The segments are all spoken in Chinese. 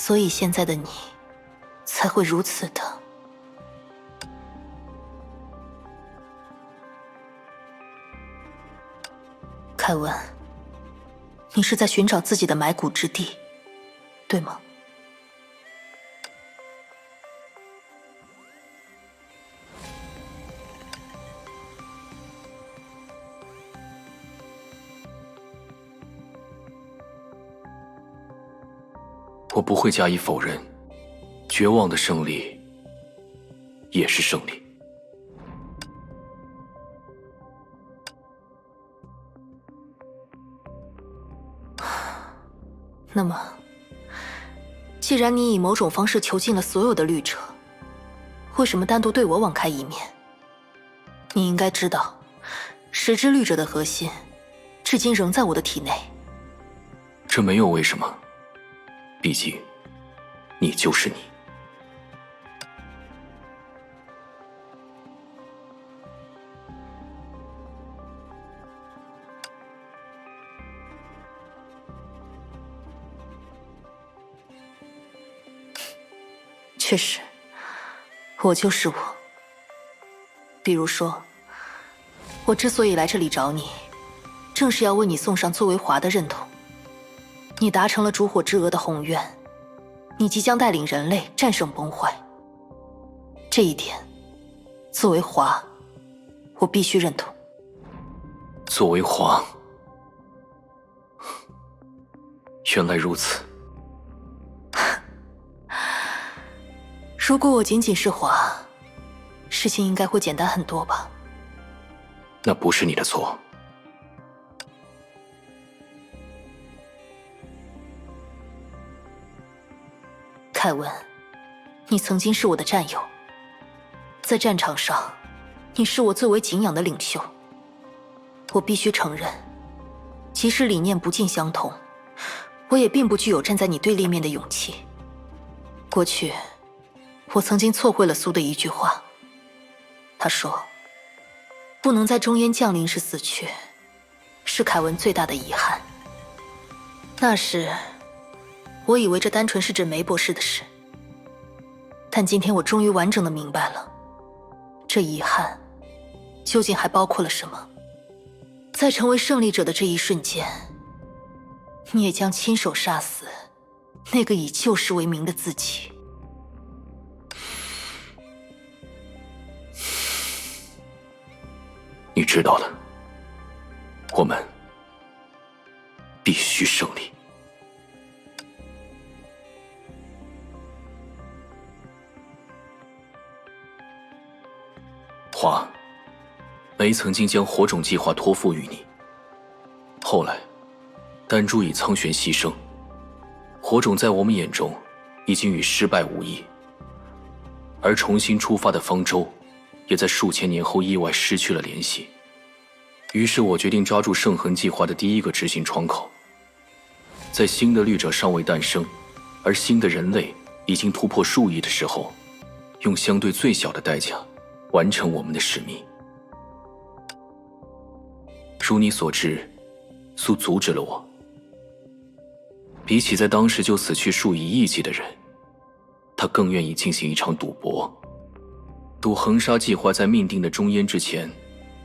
所以现在的你才会如此的。凯文，你是在寻找自己的埋骨之地，对吗？我不会加以否认，绝望的胜利也是胜利。那么，既然你以某种方式囚禁了所有的律者，为什么单独对我网开一面？你应该知道，10之律者的核心，至今仍在我的体内。这没有为什么，毕竟，你就是你。确实，我就是我。比如说，我之所以来这里找你，正是要为你送上作为华的认同。你达成了烛火之鹅的宏愿，你即将带领人类战胜崩坏。这一点，作为华，我必须认同。作为华，原来如此。如果我仅仅是华，事情应该会简单很多吧？那不是你的错。凯文，你曾经是我的战友，在战场上，你是我最为敬仰的领袖。我必须承认，即使理念不尽相同，我也并不具有站在你对立面的勇气。过去，我曾经错会了苏的一句话，他说：“不能在中烟降临时死去，是凯文最大的遗憾。”那时，我以为这单纯是指梅博士的事，但今天我终于完整的明白了，这遗憾究竟还包括了什么。在成为胜利者的这一瞬间，你也将亲手杀死那个以救世为名的自己。你知道的，我们必须胜利。华，梅曾经将火种计划托付于你，后来，丹珠以苍玄牺牲，火种在我们眼中已经与失败无异，而重新出发的方舟，也在数千年后意外失去了联系。于是我决定抓住圣痕计划的第一个执行窗口，在新的律者尚未诞生，而新的人类已经突破数亿的时候，用相对最小的代价完成我们的使命。如你所知，苏阻止了我。比起在当时就死去数以亿计的人，他更愿意进行一场赌博，赌恒沙计划在命定的中烟之前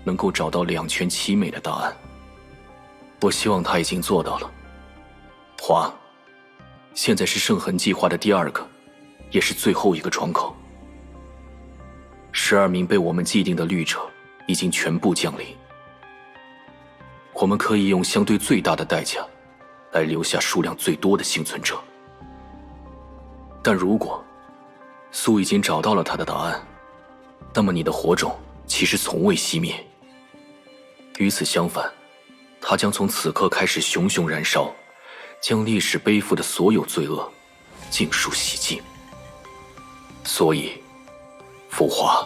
能够找到两全其美的答案。我希望他已经做到了。华，现在是圣痕计划的第二个，也是最后一个窗口。12名被我们既定的律者已经全部降临，我们可以用相对最大的代价来留下数量最多的幸存者。但如果苏已经找到了他的答案，那么你的火种其实从未熄灭。与此相反，它将从此刻开始熊熊燃烧，将历史背负的所有罪恶尽数洗净。所以，浮华，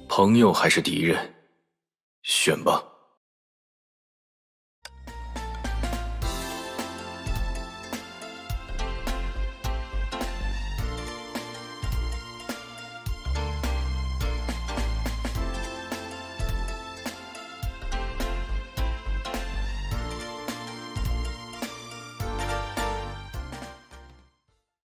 朋友还是敌人，选吧。